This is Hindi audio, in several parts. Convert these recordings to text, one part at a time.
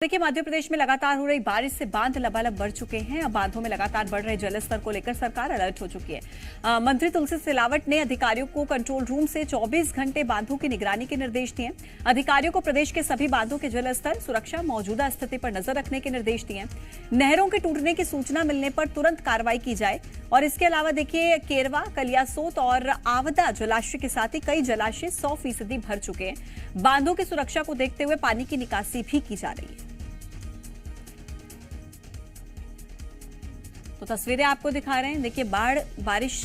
देखिए, मध्य प्रदेश में लगातार हो रही बारिश से बांध लबालब बढ़ चुके हैं। अब बांधों में लगातार बढ़ रहे जलस्तर को लेकर सरकार अलर्ट हो चुकी है। मंत्री तुलसी सिलावट ने अधिकारियों को कंट्रोल रूम से 24 घंटे बांधों की निगरानी के निर्देश दिए। अधिकारियों को प्रदेश के सभी बांधों के जलस्तर, सुरक्षा, मौजूदा स्थिति पर नजर रखने के निर्देश दिए। नहरों के टूटने की सूचना मिलने पर तुरंत कार्रवाई की जाए। और इसके अलावा देखिए, केरवा, कलियासोत और आवदा जलाशय के साथ ही कई जलाशय 100% भर चुके हैं। बांधों की सुरक्षा को देखते हुए पानी की निकासी भी की जा रही है। तो तस्वीरें आपको दिखा रहे हैं। देखिए, बारिश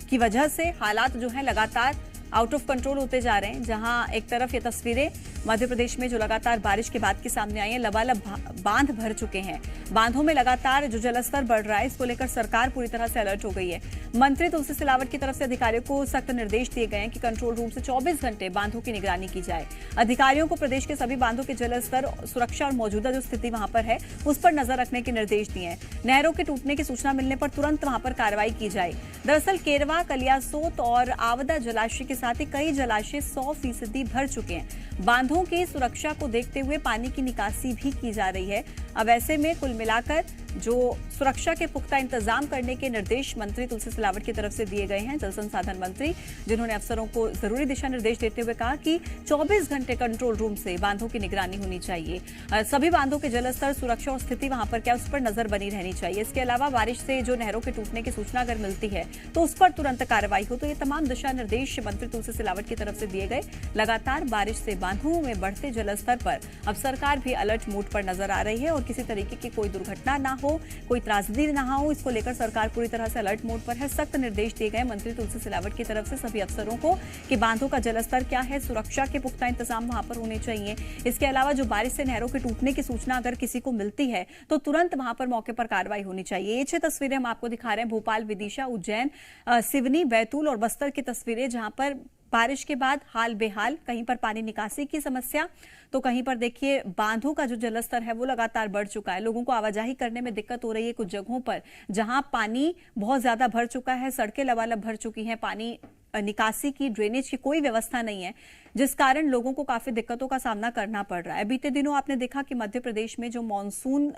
की वजह से हालात जो है लगातार आउट ऑफ कंट्रोल होते जा रहे हैं। जहां एक तरफ ये तस्वीरें मध्य प्रदेश में जो लगातार बारिश के बाद की सामने आई है, लबालब बांध भर चुके हैं। बांधों में लगातार जो जलस्तर बढ़ रहा है, इसको लेकर सरकार पूरी तरह से अलर्ट हो गई है। मंत्री तुलसी सिलावट की तरफ से अधिकारियों को सख्त निर्देश दिए गए हैं कि कंट्रोल रूम से 24 घंटे बांधों की निगरानी की जाए। अधिकारियों को प्रदेश के सभी बांधों के जलस्तर, सुरक्षा और मौजूदा जो स्थिति वहां पर है, उस पर नजर रखने के निर्देश दिए हैं। नहरों के टूटने की सूचना मिलने पर तुरंत वहां पर कार्रवाई की जाए। दरअसल केरवा, कलियासोत और आवदा जलाशय के साथ ही कई जलाशय 100% भर चुके हैं। बांधों की सुरक्षा को देखते हुए पानी की निकासी भी की जा रही है। अब ऐसे में कुल मिलाकर जो सुरक्षा के पुख्ता इंतजाम करने के निर्देश मंत्री तुलसी सिलावट की तरफ से दिए गए हैं, जल संसाधन मंत्री, जिन्होंने अफसरों को जरूरी दिशा निर्देश देते हुए कहा कि 24 घंटे कंट्रोल रूम से बांधों की निगरानी होनी चाहिए। सभी बांधों के जलस्तर, सुरक्षा और स्थिति वहां पर क्या, उस पर नजर बनी रहनी चाहिए। इसके अलावा बारिश से जो नहरों के टूटने की सूचना अगर मिलती है तो उस पर तुरंत कार्रवाई हो। तो ये तमाम दिशा निर्देश मंत्री तुलसी सिलावट की तरफ से दिए गए। लगातार बारिश से बांधों में बढ़ते जलस्तर पर अब सरकार भी अलर्ट मोड पर नजर आ रही है और किसी तरीके की कोई दुर्घटना ना हो, कोई त्रासदी ना हो, इसको लेकर सरकार पूरी तरह से अलर्ट मोड पर है। सख्त निर्देश दिए गए मंत्री तुलसी सिलावट की तरफ से सभी अफसरों को कि बांधों का जलस्तर क्या है, सुरक्षा के पुख्ता इंतजाम वहां पर होने चाहिए। इसके अलावा जो बारिश से नहरों के टूटने की सूचना अगर किसी को मिलती है तो तुरंत वहां पर मौके पर कार्रवाई होनी चाहिए। ये 6 तस्वीरें हम आपको दिखा रहे हैं। भोपाल, विदिशा, उज्जैन, सिवनी, बैतूल और बस्तर की तस्वीरें, जहां पर बारिश के बाद हाल बेहाल, कहीं पर पानी निकासी की समस्या तो कहीं पर देखिए बांधों का जो जलस्तर है वो लगातार बढ़ चुका है। लोगों को आवाजाही करने में दिक्कत हो रही है। कुछ जगहों पर जहां पानी बहुत ज्यादा भर चुका है, सड़कें लबालब भर चुकी हैं, पानी निकासी की, ड्रेनेज की कोई व्यवस्था नहीं है, जिस कारण लोगों को काफी दिक्कतों का सामना करना पड़ रहा है। बीते दिनों आपने देखा कि मध्य प्रदेश में जो मानसून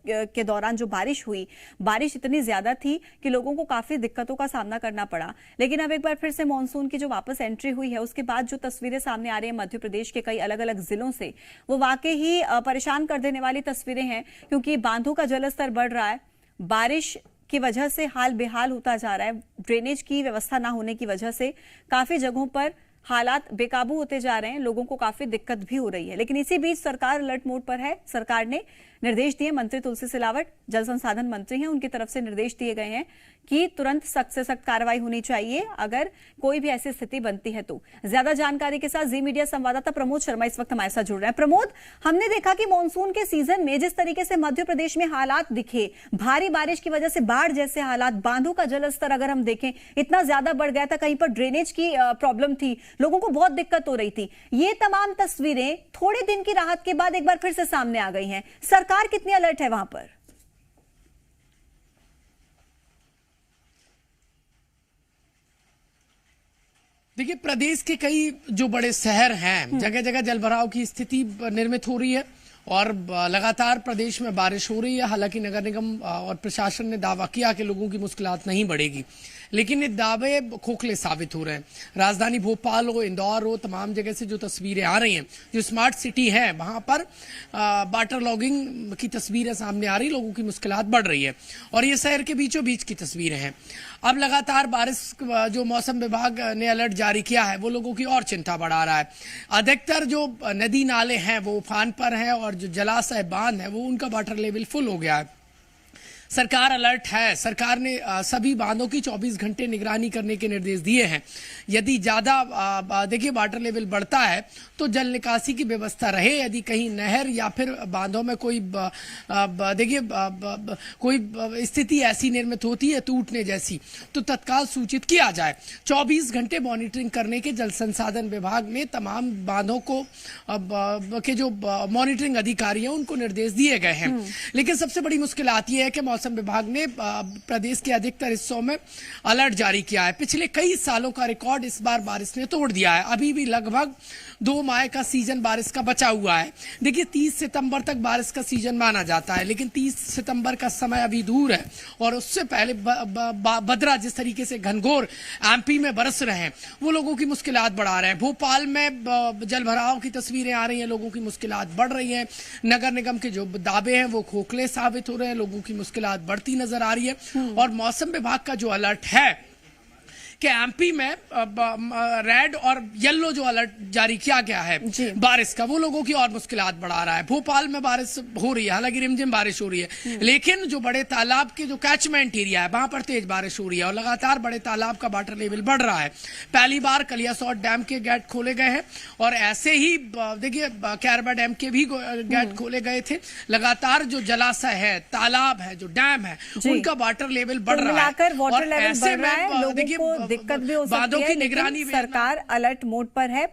के दौरान जो बारिश हुई, बारिश इतनी ज्यादा थी कि लोगों को काफी दिक्कतों का सामना करना पड़ा। लेकिन अब एक बार फिर से मानसून की जो वापस एंट्री हुई है, उसके बाद जो तस्वीरें सामने आ रही है मध्य प्रदेश के कई अलग अलग जिलों से, वो वाकई ही परेशान कर देने वाली तस्वीरें हैं। क्योंकि बांधों का जलस्तर बढ़ रहा है, बारिश की वजह से हाल बेहाल होता जा रहा है, ड्रेनेज की व्यवस्था ना होने की वजह से काफी जगहों पर हालात बेकाबू होते जा रहे हैं, लोगों को काफी दिक्कत भी हो रही है। लेकिन इसी बीच सरकार अलर्ट मोड पर है। सरकार ने निर्देश दिए, मंत्री तुलसी सिलावट जल संसाधन मंत्री हैं, उनकी तरफ से निर्देश दिए गए हैं कि तुरंत सख्त से सख्त कार्रवाई होनी चाहिए अगर कोई भी ऐसी स्थिति बनती है तो। ज्यादा जानकारी के साथ जी मीडिया संवाददाता प्रमोद शर्मा इस वक्त हमारे साथ जुड़ रहे हैं। प्रमोद, हमने देखा कि मानसून के सीजन में जिस तरीके से मध्य प्रदेश में हालात दिखे, भारी बारिश की वजह से बाढ़ जैसे हालात, बांधों का जलस्तर अगर हम देखें इतना ज्यादा बढ़ गया था, कहीं पर ड्रेनेज की प्रॉब्लम थी, लोगों को बहुत दिक्कत हो रही थी। ये तमाम तस्वीरें थोड़े दिन की राहत के बाद एक बार फिर से सामने आ गई हैं। सरकार कितनी अलर्ट है वहां पर? देखिए, प्रदेश के कई जो बड़े शहर हैं, जगह जगह जलभराव की स्थिति निर्मित हो रही है और लगातार प्रदेश में बारिश हो रही है। हालांकि नगर निगम और प्रशासन ने दावा किया कि लोगों की मुश्किलात नहीं बढ़ेगी, लेकिन ये दावे खोखले साबित हो रहे हैं। राजधानी भोपाल हो, इंदौर हो, तमाम जगह से जो तस्वीरें आ रही हैं, जो स्मार्ट सिटी है वहां पर वाटर लॉगिंग की तस्वीरें सामने आ रही, लोगों की मुश्किलात बढ़ रही है। और ये शहर के बीचों बीच की तस्वीरें हैं। अब लगातार बारिश, जो मौसम विभाग ने अलर्ट जारी किया है, वो लोगों की और चिंता बढ़ा रहा है। अधिकतर जो नदी नाले हैं वो उफान पर हैं और जो जलाशय, बांध है, वो उनका वाटर लेवल फुल हो गया है। सरकार अलर्ट है। सरकार ने सभी बांधों की 24 घंटे निगरानी करने के निर्देश दिए हैं। यदि ज्यादा देखिए वाटर लेवल बढ़ता है तो जल निकासी की व्यवस्था रहे। यदि कहीं नहर या फिर बांधों में कोई देखिए कोई स्थिति ऐसी निर्मित होती है टूटने जैसी, तो तत्काल सूचित किया जाए। 24 घंटे मॉनिटरिंग करने के जल संसाधन विभाग ने तमाम बांधों को के जो मॉनिटरिंग अधिकारी हैं उनको निर्देश दिए गए हैं। लेकिन सबसे बड़ी मुश्किल आती है कि मौसम मौसम विभाग ने प्रदेश के अधिकतर हिस्सों में अलर्ट जारी किया है। पिछले कई सालों का रिकॉर्ड इस बार बारिश ने तोड़ दिया है। अभी भी लगभग 2 माह का सीजन बारिश का बचा हुआ है। देखिए 30 सितंबर तक बारिश का सीजन माना जाता है, लेकिन 30 सितंबर का समय अभी दूर है और उससे पहले बदरा जिस तरीके से घनघोर एमपी में बरस रहे हैं वो लोगों की मुश्किलात बढ़ा रहे हैं। भोपाल में जलभराव की तस्वीरें आ रही हैं, लोगों की मुश्किलात बढ़ रही हैं। नगर निगम के जो दावे हैं वो खोखले साबित हो रहे हैं, लोगों की मुश्किलात बढ़ती नजर आ रही है। और मौसम विभाग का जो अलर्ट है कि एमपी में रेड और येलो जो अलर्ट जारी किया गया है बारिश का, वो लोगों की और मुश्किलात बढ़ा रहा है। भोपाल में बारिश हो रही है, हालांकि रिमझिम बारिश हो रही है, लेकिन जो बड़े तालाब के जो कैचमेंट एरिया है वहां पर तेज बारिश हो रही है और लगातार बड़े तालाब का वाटर लेवल बढ़ रहा है। पहली बार कलियासोत डैम के गेट खोले गए हैं और ऐसे ही देखिए कैरबा डैम के भी गेट खोले गए थे। लगातार जो जलाशय है, तालाब है, जो डैम है, उनका वाटर लेवल बढ़ रहा है और ऐसे में देखिए दिक्कत भी हो सकती है, लेकिन सरकार अलर्ट मोड पर है।